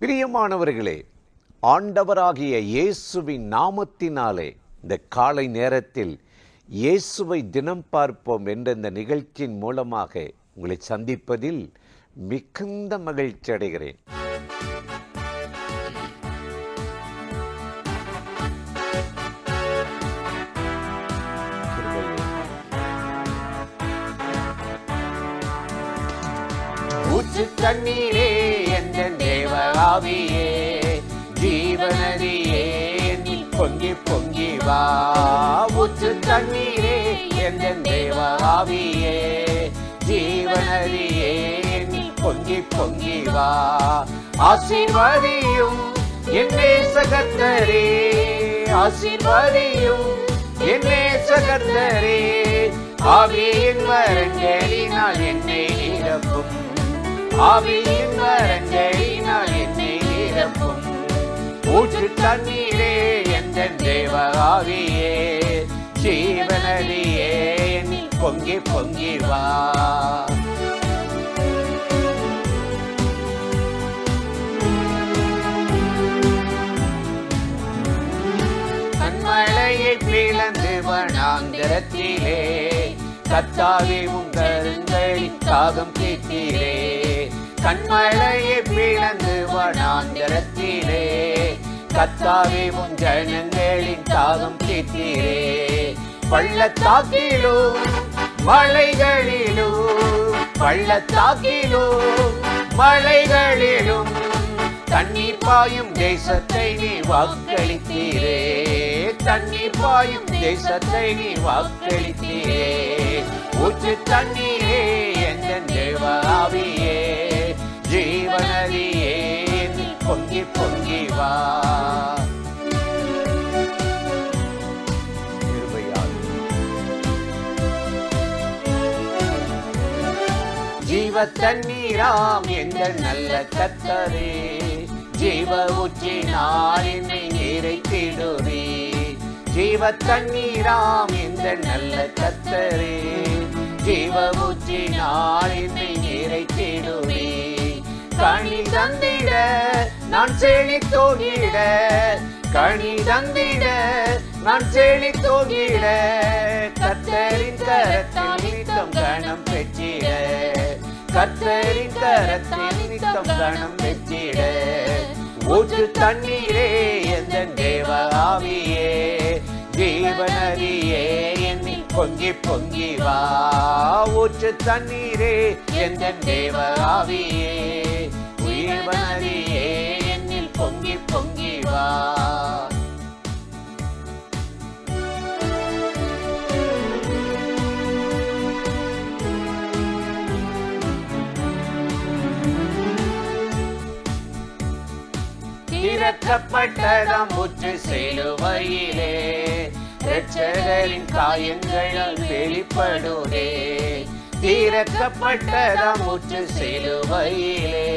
பிரியமானவர்களே, ஆண்டவராகிய இயேசுவின் நாமத்தினாலே இந்த காலை நேரத்தில் இயேசுவை தினம் பார்ப்போம் என்ற இந்த நிகழ்ச்சியின் மூலமாக உங்களை சந்திப்பதில் மிகுந்த மகிழ்ச்சி அடைகிறேன். ஊற்று தண்ணீரே என்ற தேவ ஆவியே, ஜீவநதியே என்னில் பொங்கி பொங்கி வா. ஊற்று தண்ணீரே என்ற தேவ ஆவியே, ஜீவநதியே என்னில் பொங்கி பொங்கி வா. ஆசீர்வதியும் என் நேசகர்த்தரே, ஆசீர்வதியும் என் நேசகர்த்தரே, ஆவியின் வரங்களினால் என்னை நிரப்பும், ஆவியின் வரங்களினால் என்னை நிரப்பும். ஊற்று தண்ணீரே என்ற தேவ ஆவியே, ஜீவநதியே என்னில் பொங்கி பொங்கி வா. கண்மலையை பிளந்து வனாந்திரத்திலே, கர்த்தாவே உம் கரங்களின் தாகம் தீர்த்தீரே. கண்மலையை பிளந்து வனாந்திரத்திலே, கர்த்தாவே உம் ஜனங்களின் தாகம் தீர்த்தீரே. பள்ளத்தாக்கிலும் மலைகளிலும், பள்ளத்தாக்கிலும் மலைகளிலும் தண்ணீர் பாயும் தேசத்தை நீ வாக்களித்தீரே, தண்ணீர் பாயும் தேசத்தை நீ வாக்களித்தீரே. ஊற்று தண்ணீரே என்ற தேவ ஆவியே, ஜீவநதியே என்னில் பொங்கி பொங்கி வா. ஜீவ தண்ணீராம் எங்கள் நல்ல கர்த்தரே, ஜீவ ஊற்றினால் என்னை நிறைத்திடுவே. ஜீவ தண்ணீராம் எங்கள் நல்ல கர்த்தரே, ஜீவ ஊற்றினால் என்னை நிறைத்திடுவே. கனி தந்திட நான் செழித்தோங்கிட, கனி தந்திட நான் செழித்தோங்கிட, கர்த்தரின் கரத்தில் நித்தம் கணம் பெற்றிட, கர்த்தரின் கரத்தில் நித்தம் கணம் பெற்றிட. ஊற்று தண்ணீரே என்ற தேவ ஆவியே, ஜீவநதியே என்னில் பொங்கி பொங்கி வா. ஊற்று தண்ணீரே என்ற தேவ ஆவியே, ஜீவநதியே என்னில் பொங்கி பொங்கி வா. திறக்கப்பட்டதாம் ஊற்று சிலுவையிலே, இரட்சகரின் காயங்களால் வெளிப்படுதே. திறக்கப்பட்டதாம் ஊற்று சிலுவையிலே,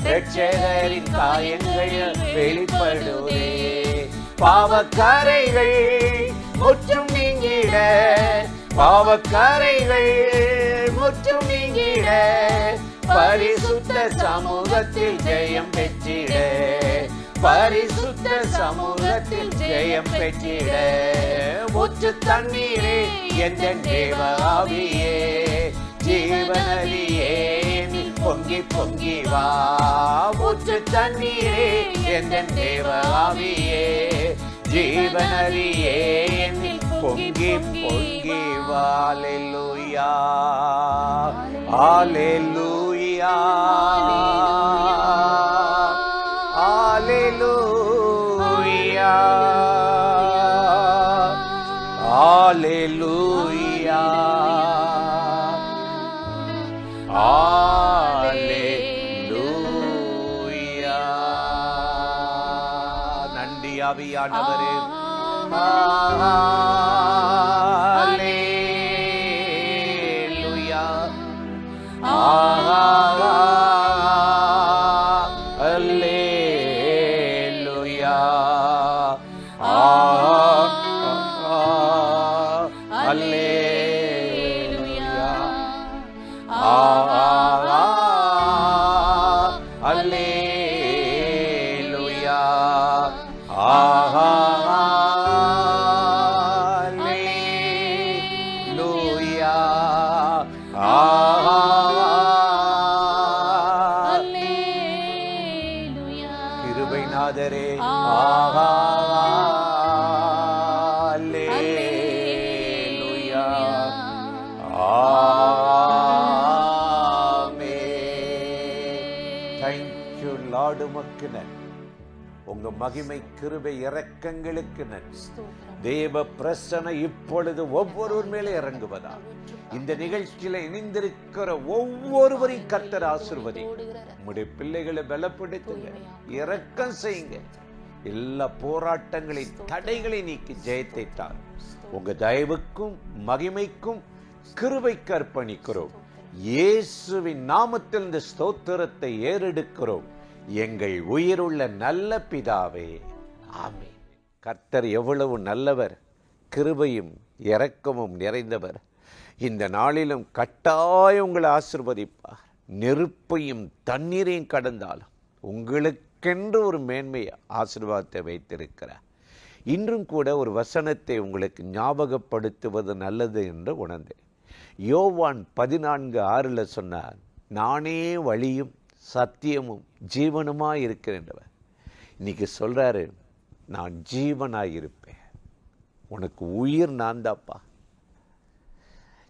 இரட்சகரின் காயங்களால் வெளிப்படுதே. பாவக்கரைகள் முற்றும் நீங்கிட, பாவக்கரைகள் முற்றும் நீங்கிட, பரிசுத்த சமூகத்தில் ஜெயம் பெற்றிட, பரிசுத்த சமூகத்தில் ஜெயம் பெற்றிட. ஊற்று தண்ணீரே என்ற தேவ ஆவியே, ஜீவநதியே என்னில் பொங்கி பொங்கி வா. ஊற்று தண்ணீரே என்ற தேவ ஆவியே, ஜீவநதியே என்னில் பொங்கி பொங்கி வா. அல்லேலூயா, அல்லேலூயா, அல்லேலூயா, அல்லேலூயா, அல்லேலூயா. நன்றி ஆவியானவரே. அல்லேலூயா, அல்லேலூயா, அல்லேலூயா, அல்லேலூயா. நாதரே. ஆஹா அல்லேலூயா. ஆமென். Thank you Lord. உமக்கு நன்றி. உங்க மகிமை கிருபை இரக்கங்களுக்கு நன்றி. தேவ பிரசன்ன இப்பொழுது ஒவ்வொருவர் மேலே இறங்குவதா. இந்த நிகழ்ச்சியில இணைந்திருக்கிற ஒவ்வொருவரையும் கர்த்தர் ஆசீர்வதி. உம்முடைய பிள்ளைகளை பலப்படுத்துங்க, இரக்கம் செய்யுங்க. எல்லா போராட்டங்களின் தடைகளை நீக்கி ஜெயத்தை தார். உங்க தயவுக்கும் மகிமைக்கும் கிருபைக்கு அர்ப்பணிக்கிறோம். இயேசுவின் நாமத்தில் இந்த ஸ்தோத்திரத்தை ஏறெடுக்கிறோம் எங்கள் உயிருள்ள நல்ல பிதாவே. ஆமென். கர்த்தர் எவ்வளவு நல்லவர், கிருபையும் இரக்கமும் நிறைந்தவர். இந்த நாளிலும் கட்டாயம் உங்களை ஆசீர்வதிப்பார். நெருப்பையும் தண்ணீரையும் கடந்தாலும் உங்களுக்கென்று ஒரு மேன்மையை ஆசீர்வாதத்தை வைத்திருக்கிறார். இன்றும் கூட ஒரு வசனத்தை உங்களுக்கு ஞாபகப்படுத்துவது நல்லது என்று உணர்ந்தேன். யோவான் 14:6 சொன்னார், நானே வழியும் சத்தியமும் ஜீவனுமாய் இருக்கிறேன்றவர். இன்னைக்கு சொல்றாரு, நான் ஜீவனாய் இருப்பேன். உனக்கு உயிர் நான் தாப்பா.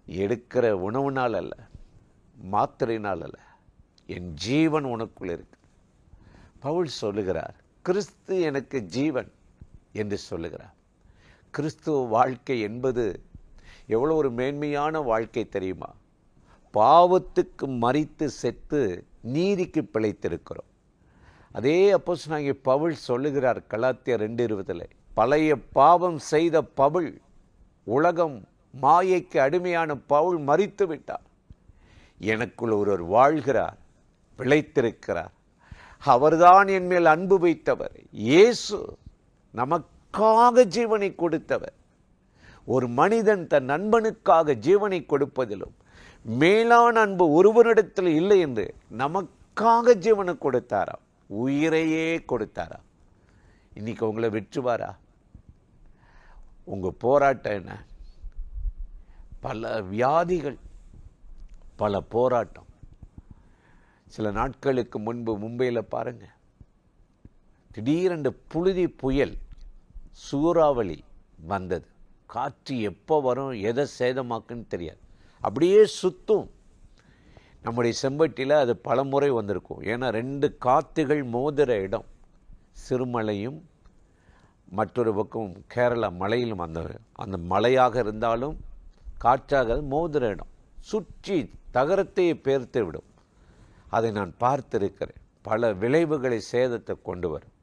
எடுக்கிற உணவுனால் அல்ல, மாத்திரையினால் அல்ல, என் ஜீவன் உனக்குள் இருக்கு. பவுல் சொல்லுகிறார், கிறிஸ்து எனக்கு ஜீவன் என்று சொல்லுகிறார். கிறிஸ்துவ வாழ்க்கை என்பது எவ்வளோ ஒரு மேன்மையான வாழ்க்கை தெரியுமா? பாவத்துக்கு மரித்து செத்து நீதிக்கு பிழைத்திருக்கிறோம். அதே அப்போஸ்தலனாகிய பவுல் சொல்லுகிறார் கலாத்தியர் 2:20, பழைய பாவம் செய்த பவுல், உலகம் மாயைக்கு அடிமையான பவுல் மரித்து விட்டார். எனக்குள் ஒருவர் வாழ்கிறார், பிழைத்திருக்கிறார். அவர்தான் என் மேல் அன்பு வைத்தவர். இயேசு நமக்காக ஜீவனை கொடுத்தவர். ஒரு மனிதன் தன் நண்பனுக்காக ஜீவனை கொடுப்பதிலும் மேலான அன்பு ஒருவரிடத்தில் இல்லை என்று நமக்காக ஜீவனை கொடுத்தாராம், உயிரையே கொடுத்தாராம். இன்னைக்கு உங்களை வெற்றுவாரா? உங்க போராட்டம் என்ன? பல வியாதிகள், பல போராட்டம். சில நாட்களுக்கு முன்பு மும்பையில் பாருங்க, திடீரென்று புழுதி புயல், சூறாவளி வந்தது. காற்று எப்போ வரும், எதை சேதமாக்குன்னு தெரியாது, அப்படியே சுத்தும். நம்முடைய செம்பட்டியில் அது பல முறை வந்திருக்கும். ஏன்னா 2 காற்றுகள் மோதுற இடம், சிறுமலையும் மற்றொரு பக்கம் கேரளா மலையிலும், அந்த மலையாக இருந்தாலும் காற்றாக மோதுற இடம் சுற்றி தகரத்தையே பேர்த்து விடும். அதை நான் பார்த்திருக்கிறேன். பல விளைவுகளை, சேதத்தை கொண்டு வரும்.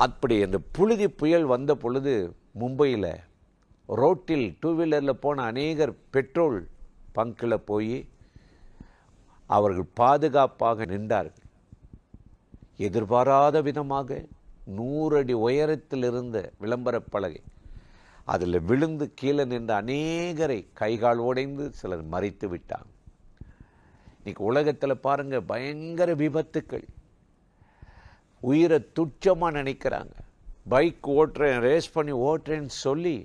அப்படி அந்த புழுதி புயல் வந்த பொழுது மும்பையில் ரோட்டில் 2 வீலரில் போன அநேகர் பெட்ரோல் பங்கில் போய் அவர்கள் பாதுகாப்பாக நின்றார்கள். எதிர்பாராத விதமாக 100 அடி உயரத்தில் இருந்த விளம்பர பலகை அதில் விழுந்து கீழே நின்ற அநேகரை கைகால் உடைந்து சிலர் மறித்து விட்டாங்க. இன்னைக்கு உலகத்தில் பாருங்க, பயங்கர விபத்துக்கள். உயிரை துச்சமாக நினைக்கிறாங்க. பைக் ஓட்டுறேன், ரேஸ் பண்ணி ஓட்டுறேன்னு சொல்லி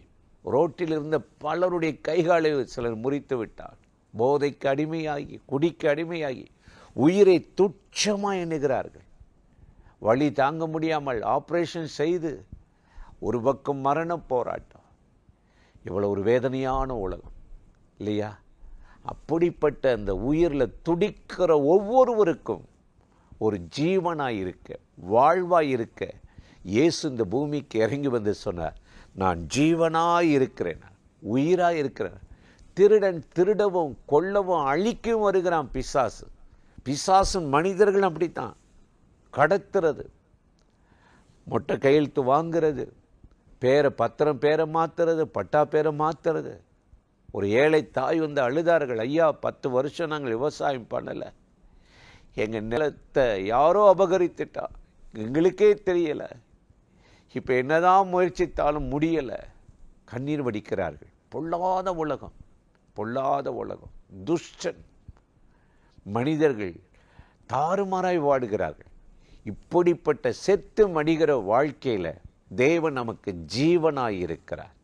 ரோட்டில் இருந்த பலருடைய கைகாலை சிலர் முறித்து விட்டார். போதைக்கு அடிமையாகி, குடிக்கு அடிமையாகி உயிரை துச்சமாக எண்ணுகிறார்கள். வலி தாங்க முடியாமல் ஆப்ரேஷன் செய்து ஒரு பக்கம் மரண போராட்டம். இவ்வளோ ஒரு வேதனையான உலகம் இல்லையா? அப்படிப்பட்ட அந்த உயிரில் துடிக்கிற ஒவ்வொருவருக்கும் ஒரு ஜீவனாய் இருக்க, வாழ்வாய் இருக்க இயேசு இந்த பூமிக்கு இறங்கி வந்து சொன்னார், நான் ஜீவனாய் இருக்கிறேன், உயிராய் இருக்கிறேன். திருடன் திருடவும் கொல்லவும் அழிக்கவும் வருகிறான் பிசாசு. பிசாசும் மனிதர்கள் அப்படித்தான், கடத்துறது, மொட்டை கையெழுத்து வாங்கிறது, பத்திரம் பேரை மாற்றுறது, பட்டா பேரை மாற்றுறது. ஒரு ஏழை தாய் வந்து அழுதார்கள், ஐயா 10 வருஷம் நாங்கள் விவசாயம் பண்ணலை, எங்கள் நிலத்தை யாரோ அபகரித்துட்டா, எங்களுக்கே தெரியலை, இப்போ என்னதான் முயற்சித்தாலும் முடியலை. கண்ணீர் வடிக்கிறார்கள். பொல்லாத உலகம், பொல்லாத உலகம், துஷ்டன் மனிதர்கள் தாறுமாறாய் வாடுகிறார்கள். இப்படிப்பட்ட செத்து மடிகிற வாழ்க்கையில் தேவன் நமக்கு ஜீவனாய் இருக்கிறார்,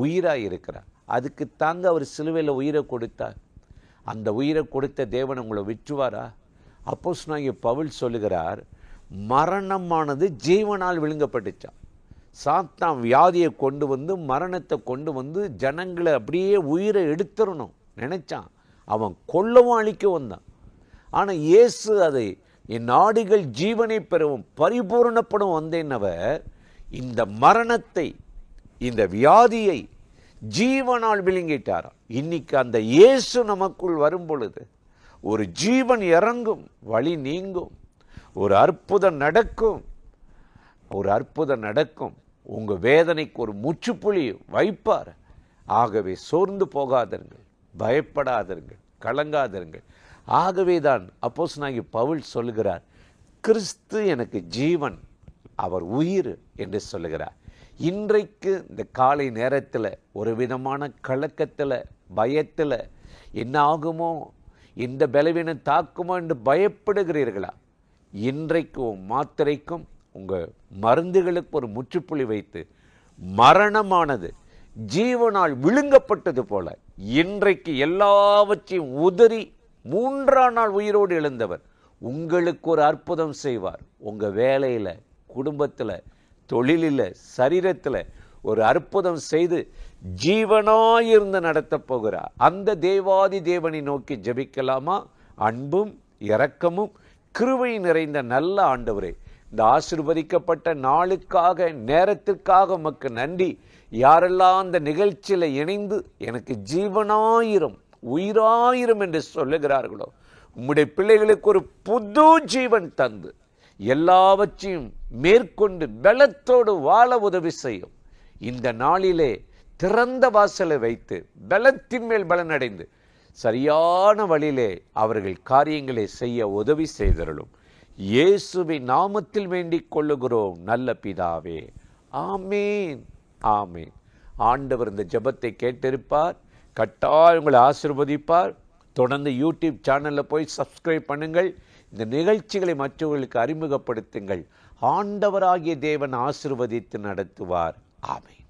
உயிராய் இருக்கிறார். அதுக்கு தாங்க அவர் சிலுவையில் உயிரை கொடுத்தார். அந்த உயிரை கொடுத்த தேவன் உங்களை விற்றுவாரா? அப்போஸ்தலனாகிய பவுல் சொல்லுகிறார், மரணமானது ஜீவனால் விழுங்கப்பட்டுச்சான். சாத்தான் வியாதியை கொண்டு வந்து, மரணத்தை கொண்டு வந்து ஜனங்களை அப்படியே உயிரை எடுத்துடணும் நினைச்சான். அவன் கொல்லவும் அழிக்கவும் வந்தான். ஆனால் இயேசு அதை என் நாடிகள் ஜீவனை பெறவும் பரிபூரணப்படும் வந்தேன்னவர் இந்த மரணத்தை, இந்த வியாதியை ஜீவனால் விழுங்கிட்டாராம். இன்னைக்கு அந்த இயேசு நமக்குள் வரும் பொழுது ஒரு ஜீவன் இறங்கும், வழி நீங்கும், ஒரு அற்புதம் நடக்கும், ஒரு அற்புதம் நடக்கும். உங்கள் வேதனைக்கு ஒரு முற்றுப்புள்ளி வைப்பார். ஆகவே சோர்ந்து போகாதீர்கள், பயப்படாதீர்கள், கலங்காதீர்கள். ஆகவே தான் அப்போஸ்தலனாகிய பவுல் சொல்லுகிறார், கிறிஸ்து எனக்கு ஜீவன், அவர் உயிர் என்று சொல்லுகிறார். இன்றைக்கு இந்த காலை நேரத்தில் ஒரு விதமான கலக்கத்தில், பயத்தில், என்ன ஆகுமோ, இந்த பலவீனம் தாக்குமோ என்று பயப்படுகிறீர்களா? இன்றைக்கும் மாத்திரைக்கும் உங்கள் மருந்துகளுக்கு ஒரு முற்றுப்புள்ளி வைத்து, மரணமானது ஜீவனால் விழுங்கப்பட்டது போல இன்றைக்கு எல்லாவற்றையும் உதறி 3ஆம் நாள் உயிரோடு எழுந்தவர் உங்களுக்கு ஒரு அற்புதம் செய்வார். உங்கள் வேலையில், குடும்பத்தில், தொழிலில், சரீரத்தில் ஒரு அற்புதம் செய்து ஜீவனாயிருந்து நடத்த போகிறார். அந்த தேவாதி தேவனை நோக்கி ஜெபிக்கலாமா? அன்பும் இரக்கமும் கிருபை நிறைந்த நல்ல ஆண்டவரே, இந்த ஆசீர்வதிக்கப்பட்ட நாளுக்காக, நேரத்திற்காக உமக்கு நன்றி. யாரெல்லாம் அந்த நிகழ்ச்சியில் இணைந்து எனக்கு ஜீவனாயிரும், உயிராயிரும் என்று சொல்லுகிறார்களோ, உம்முடைய பிள்ளைகளுக்கு ஒரு புது ஜீவன் தந்து எல்லாவற்றையும் மேற்கொண்டு பலத்தோடு வாழ உதவி செய்யும். இந்த நாளிலே திறந்த வாசலை வைத்து பலத்தின் மேல் பலனடைந்து சரியான வழியிலே அவர்கள் காரியங்களை செய்ய உதவி செய்தருளும். இயேசுவின் நாமத்தில் வேண்டிக் கொள்ளுகிறோம் நல்ல பிதாவே, ஆமேன், ஆமேன். ஆண்டவர் இந்த ஜெபத்தை கேட்டிருப்பார், கட்டாயம் உங்களை ஆசீர்வதிப்பார். தொடர்ந்து யூடியூப் சேனலில் போய் சப்ஸ்கிரைப் பண்ணுங்கள். இந்த நிகழ்ச்சிகளை மற்றவர்களுக்கு அறிமுகப்படுத்துங்கள். ஆண்டவராகிய தேவன் ஆசீர்வதித்து நடத்துவார். ஆமென்.